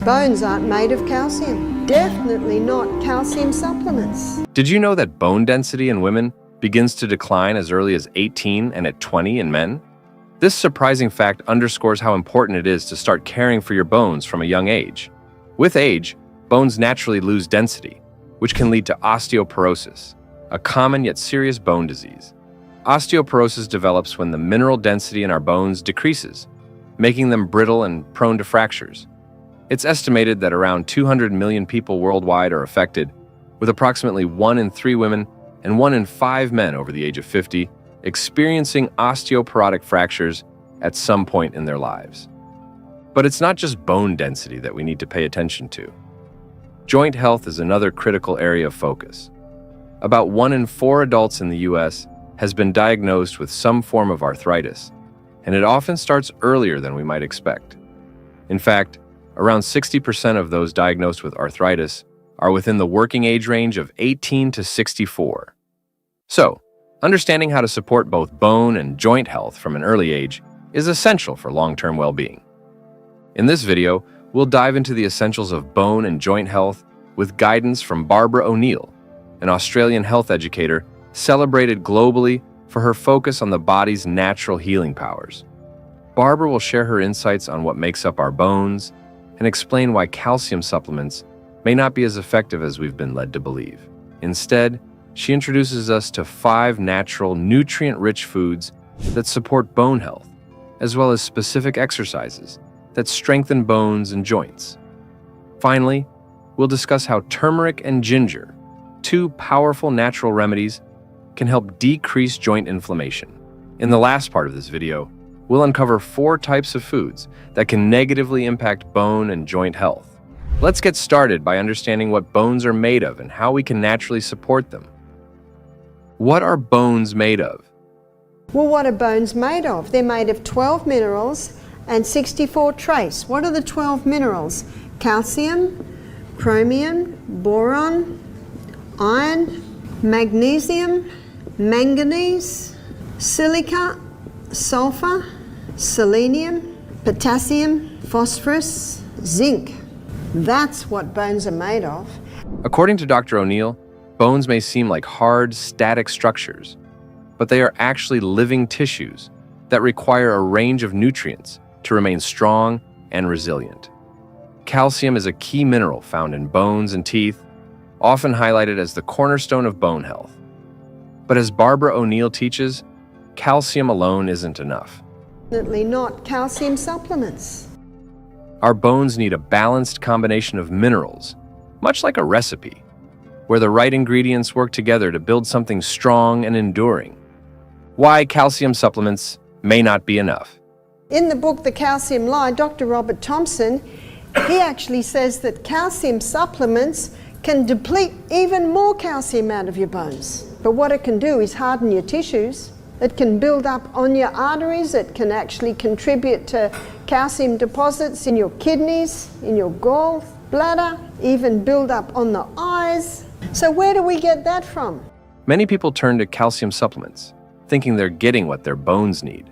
Bones aren't made of calcium. Definitely not calcium supplements. Did you know that bone density in women begins to decline as early as 18 and at 20 in men? This surprising fact underscores how important it is to start caring for your bones from a young age. With age, bones naturally lose density, which can lead to osteoporosis, a common yet serious bone disease. Osteoporosis develops when the mineral density in our bones decreases, making them brittle and prone to fractures. It's estimated that around 200 million people worldwide are affected, with approximately 1 in 3 women and 1 in 5 men over the age of 50 experiencing osteoporotic fractures at some point in their lives. But it's not just bone density that we need to pay attention to. Joint health is another critical area of focus. About 1 in 4 adults in the U.S. has been diagnosed with some form of arthritis, and it often starts earlier than we might expect. In fact, around 60% of those diagnosed with arthritis are within the working age range of 18 to 64. So, understanding how to support both bone and joint health from an early age is essential for long-term well-being. In this video, we'll dive into the essentials of bone and joint health with guidance from Barbara O'Neill, an Australian health educator celebrated globally for her focus on the body's natural healing powers. Barbara will share her insights on what makes up our bones and explain why calcium supplements may not be as effective as we've been led to believe. Instead, she introduces us to 5 natural, nutrient-rich foods that support bone health, as well as specific exercises that strengthen bones and joints. Finally, we'll discuss how turmeric and ginger, 2 powerful natural remedies, can help decrease joint inflammation. In the last part of this video, we'll uncover 4 types of foods that can negatively impact bone and joint health. Let's get started by understanding what bones are made of and how we can naturally support them. What are bones made of? Well, what are bones made of? They're made of 12 minerals and 64 trace. What are the 12 minerals? Calcium, chromium, boron, iron, magnesium, manganese, silica, sulfur, selenium, potassium, phosphorus, zinc. That's what bones are made of. According to Dr. O'Neill, bones may seem like hard, static structures, but they are actually living tissues that require a range of nutrients to remain strong and resilient. Calcium is a key mineral found in bones and teeth, often highlighted as the cornerstone of bone health. But as Barbara O'Neill teaches, calcium alone isn't enough. Definitely not calcium supplements. Our bones need a balanced combination of minerals, much like a recipe, where the right ingredients work together to build something strong and enduring. Why calcium supplements may not be enough. In the book, The Calcium Lie, Dr. Robert Thompson, he actually says that calcium supplements can deplete even more calcium out of your bones. But what it can do is harden your tissues. It can build up on your arteries. It can actually contribute to calcium deposits in your kidneys, in your gallbladder, even build up on the eyes. So where do we get that from? Many people turn to calcium supplements, thinking they're getting what their bones need.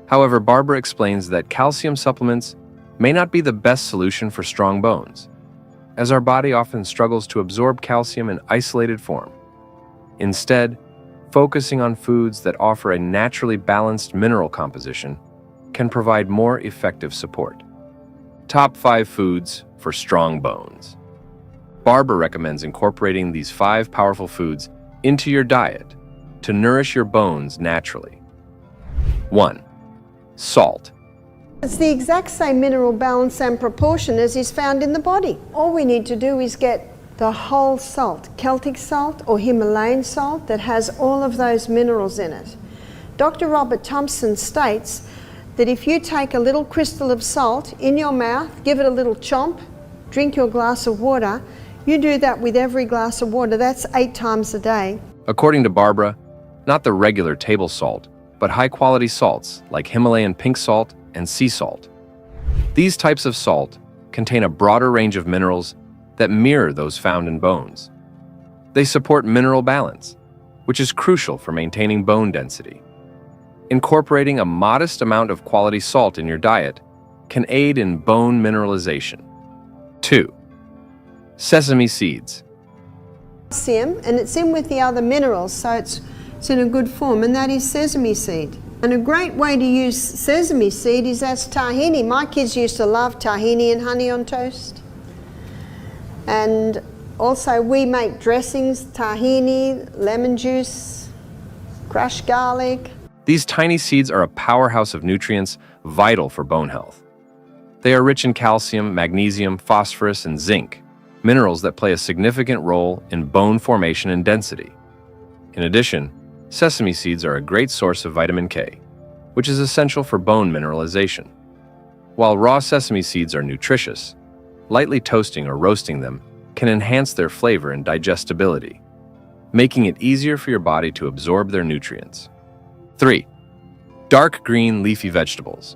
However, Barbara explains that calcium supplements may not be the best solution for strong bones, as our body often struggles to absorb calcium in isolated form. Instead, focusing on foods that offer a naturally balanced mineral composition can provide more effective support. Top 5 foods for strong bones. Barbara recommends incorporating these 5 powerful foods into your diet to nourish your bones naturally. 1. Salt. It's the exact same mineral balance and proportion as is found in the body. All we need to do is get the whole salt, Celtic salt or Himalayan salt, that has all of those minerals in it. Dr. Robert Thompson states that if you take a little crystal of salt in your mouth, give it a little chomp, drink your glass of water, you do that with every glass of water. That's 8 times a day. According to Barbara, not the regular table salt, but high-quality salts like Himalayan pink salt and sea salt. These types of salt contain a broader range of minerals that mirror those found in bones. They support mineral balance, which is crucial for maintaining bone density. Incorporating a modest amount of quality salt in your diet can aid in bone mineralization, 2. Sesame seeds. Calcium, and it's in with the other minerals, so it's in a good form, and that is sesame seed. And a great way to use sesame seed is as tahini. My kids used to love tahini and honey on toast. And also we make dressings, tahini, lemon juice, crushed garlic. These tiny seeds are a powerhouse of nutrients vital for bone health. They are rich in calcium, magnesium, phosphorus, and zinc, minerals that play a significant role in bone formation and density. In addition, sesame seeds are a great source of vitamin K, which is essential for bone mineralization. While raw sesame seeds are nutritious, lightly toasting or roasting them can enhance their flavor and digestibility, making it easier for your body to absorb their nutrients. 3. Dark green leafy vegetables.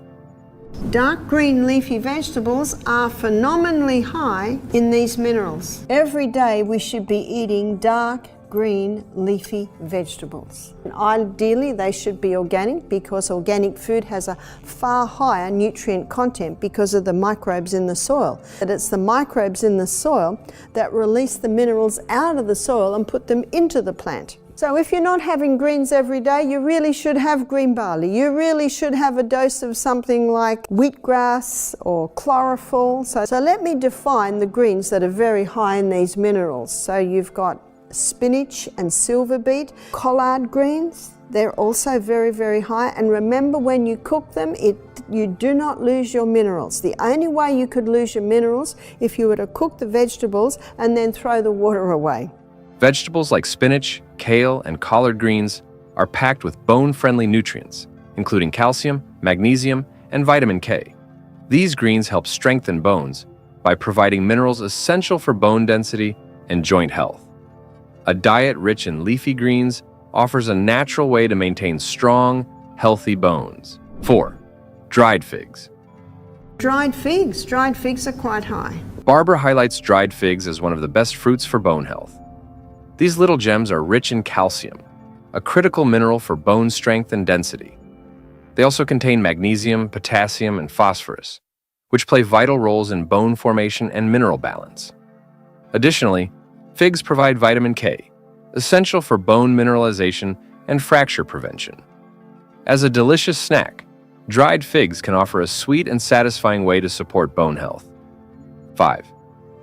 Dark green leafy vegetables are phenomenally high in these minerals. Every day we should be eating dark green leafy vegetables. And ideally they should be organic, because organic food has a far higher nutrient content because of the microbes in the soil. But it's the microbes in the soil that release the minerals out of the soil and put them into the plant. So if you're not having greens every day, you really should have green barley. You really should have a dose of something like wheatgrass or chlorophyll. So let me define the greens that are very high in these minerals. So you've got spinach and silver beet, collard greens. They're also very, very high. And remember, when you cook them, you do not lose your minerals. The only way you could lose your minerals if you were to cook the vegetables and then throw the water away. Vegetables like spinach, kale, and collard greens are packed with bone-friendly nutrients, including calcium, magnesium, and vitamin K. These greens help strengthen bones by providing minerals essential for bone density and joint health. A diet rich in leafy greens offers a natural way to maintain strong, healthy bones. 4. Dried figs. Dried figs. Dried figs are quite high. Barbara highlights dried figs as one of the best fruits for bone health. These little gems are rich in calcium, a critical mineral for bone strength and density. They also contain magnesium, potassium, and phosphorus, which play vital roles in bone formation and mineral balance. Additionally, figs provide vitamin K, essential for bone mineralization and fracture prevention. As a delicious snack, dried figs can offer a sweet and satisfying way to support bone health. 5.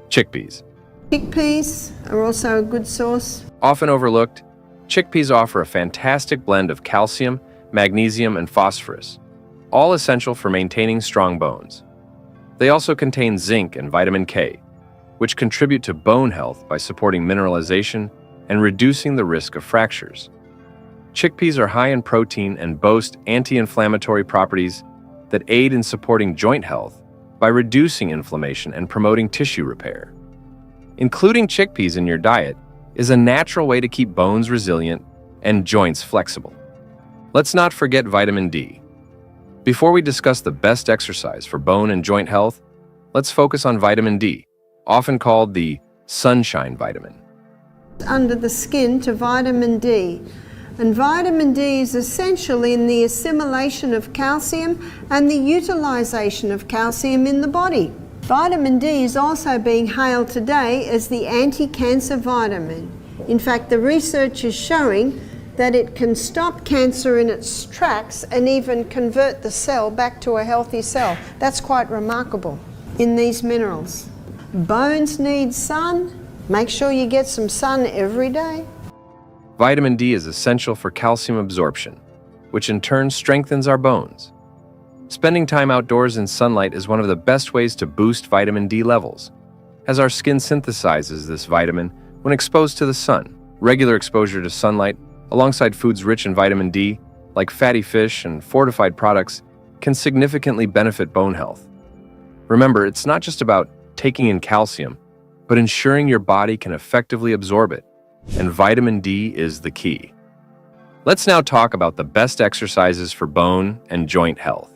Chickpeas. Chickpeas are also a good source. Often overlooked, chickpeas offer a fantastic blend of calcium, magnesium, and phosphorus, all essential for maintaining strong bones. They also contain zinc and vitamin K, which contribute to bone health by supporting mineralization and reducing the risk of fractures. Chickpeas are high in protein and boast anti-inflammatory properties that aid in supporting joint health by reducing inflammation and promoting tissue repair. Including chickpeas in your diet is a natural way to keep bones resilient and joints flexible. Let's not forget vitamin D. Before we discuss the best exercise for bone and joint health, let's focus on vitamin D, often called the sunshine vitamin. Under the skin to vitamin D. And vitamin D is essential in the assimilation of calcium and the utilization of calcium in the body. Vitamin D is also being hailed today as the anti-cancer vitamin. In fact, the research is showing that it can stop cancer in its tracks and even convert the cell back to a healthy cell. That's quite remarkable in these minerals. Bones need sun. Make sure you get some sun every day. Vitamin D is essential for calcium absorption, which in turn strengthens our bones. Spending time outdoors in sunlight is one of the best ways to boost vitamin D levels, as our skin synthesizes this vitamin when exposed to the sun. Regular exposure to sunlight, alongside foods rich in vitamin D, like fatty fish and fortified products, can significantly benefit bone health. Remember, it's not just about taking in calcium, but ensuring your body can effectively absorb it, and vitamin D is the key. Let's now talk about the best exercises for bone and joint health.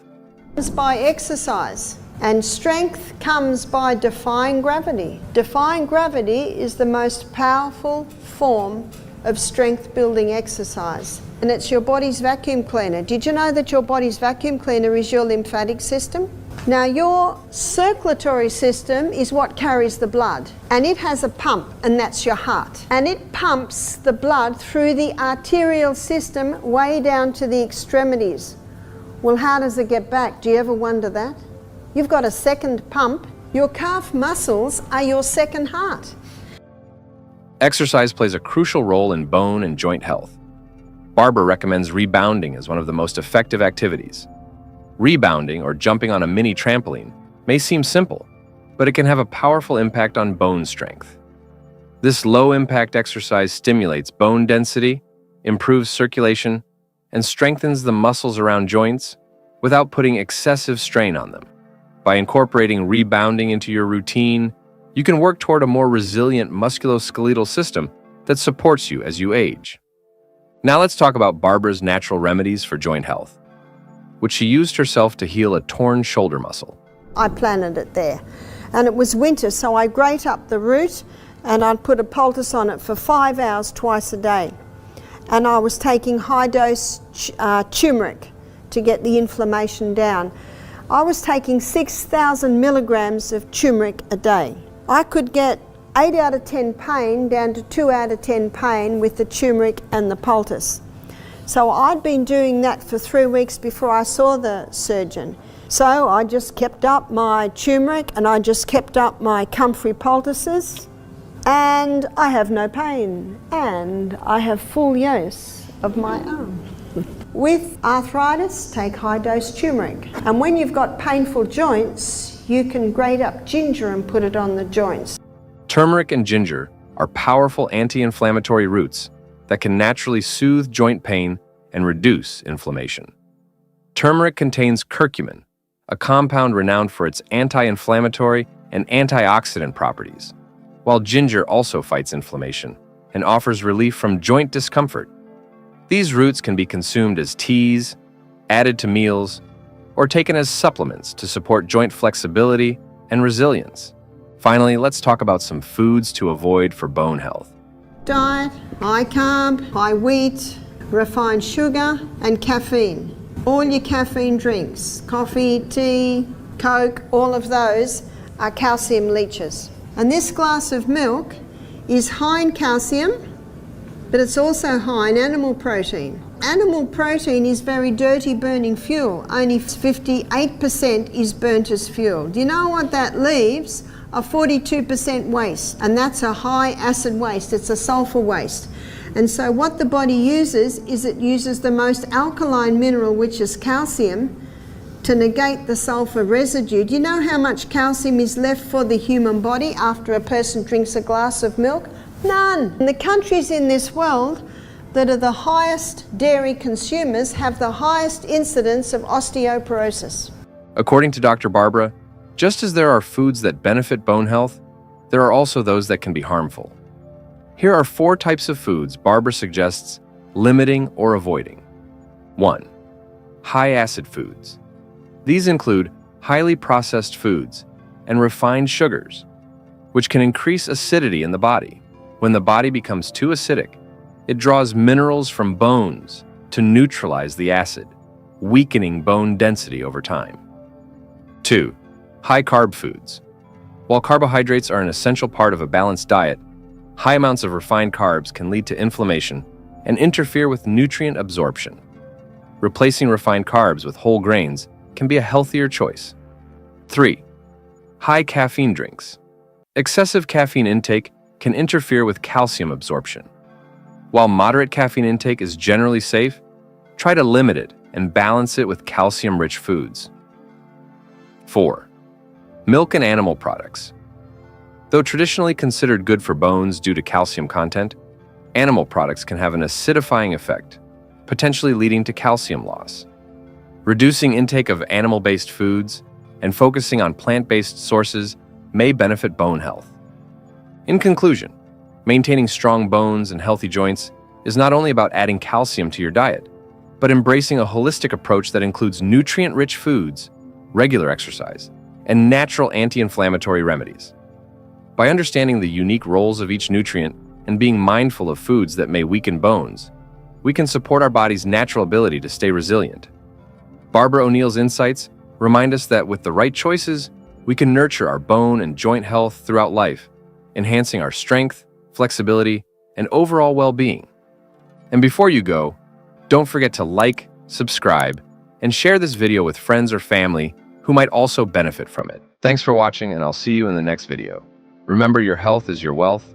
By exercise, and strength comes by defying gravity. Defying gravity is the most powerful form of strength building exercise, and it's your body's vacuum cleaner. Did you know that your body's vacuum cleaner is your lymphatic system? Now, your circulatory system is what carries the blood, and it has a pump, and that's your heart. And it pumps the blood through the arterial system way down to the extremities. Well, how does it get back? Do you ever wonder that? You've got a second pump. Your calf muscles are your second heart. Exercise plays a crucial role in bone and joint health. Barbara recommends rebounding as one of the most effective activities. Rebounding, or jumping on a mini trampoline, may seem simple, but it can have a powerful impact on bone strength. This low-impact exercise stimulates bone density, improves circulation, and strengthens the muscles around joints without putting excessive strain on them. By incorporating rebounding into your routine, you can work toward a more resilient musculoskeletal system that supports you as you age. Now let's talk about Barbara's natural remedies for joint health, which she used herself to heal a torn shoulder muscle. I planted it there, and it was winter, so I grate up the root and I'd put a poultice on it for 5 hours twice a day. And I was taking high-dose turmeric to get the inflammation down. I was taking 6,000 milligrams of turmeric a day. I could get 8 out of 10 pain down to 2 out of 10 pain with the turmeric and the poultice. So I'd been doing that for 3 weeks before I saw the surgeon. So I just kept up my turmeric and I just kept up my comfrey poultices, and I have no pain, and I have full use of my arm. With arthritis, take high-dose turmeric. And when you've got painful joints, you can grate up ginger and put it on the joints. Turmeric and ginger are powerful anti-inflammatory roots that can naturally soothe joint pain and reduce inflammation. Turmeric contains curcumin, a compound renowned for its anti-inflammatory and antioxidant properties, while ginger also fights inflammation and offers relief from joint discomfort. These roots can be consumed as teas, added to meals, or taken as supplements to support joint flexibility and resilience. Finally, let's talk about some foods to avoid for bone health. Diet, high carb, high wheat, refined sugar, and caffeine. All your caffeine drinks, coffee, tea, Coke, all of those are calcium leaches. And this glass of milk is high in calcium, but it's also high in animal protein. Animal protein is very dirty burning fuel. Only 58% is burnt as fuel. Do you know what that leaves? A 42% waste, and that's a high acid waste. It's a sulfur waste. And so what the body uses is it uses the most alkaline mineral, which is calcium, to negate the sulfur residue. Do you know how much calcium is left for the human body after a person drinks a glass of milk? None. And the countries in this world that are the highest dairy consumers have the highest incidence of osteoporosis. According to Dr. Barbara, just as there are foods that benefit bone health, there are also those that can be harmful. Here are 4 types of foods Barbara suggests limiting or avoiding. 1. High-acid foods. These include highly processed foods and refined sugars, which can increase acidity in the body. When the body becomes too acidic, it draws minerals from bones to neutralize the acid, weakening bone density over time. 2. High-carb foods. While carbohydrates are an essential part of a balanced diet, high amounts of refined carbs can lead to inflammation and interfere with nutrient absorption. Replacing refined carbs with whole grains can be a healthier choice. 3. High caffeine drinks. Excessive caffeine intake can interfere with calcium absorption. While moderate caffeine intake is generally safe, try to limit it and balance it with calcium-rich foods. 4. Milk and animal products. Though traditionally considered good for bones due to calcium content, animal products can have an acidifying effect, potentially leading to calcium loss. Reducing intake of animal-based foods and focusing on plant-based sources may benefit bone health. In conclusion, maintaining strong bones and healthy joints is not only about adding calcium to your diet, but embracing a holistic approach that includes nutrient-rich foods, regular exercise, and natural anti-inflammatory remedies. By understanding the unique roles of each nutrient and being mindful of foods that may weaken bones, we can support our body's natural ability to stay resilient. Barbara O'Neill's insights remind us that with the right choices, we can nurture our bone and joint health throughout life, enhancing our strength, flexibility, and overall well-being. And before you go, don't forget to like, subscribe, and share this video with friends or family who might also benefit from it. Thanks for watching, and I'll see you in the next video. Remember, your health is your wealth,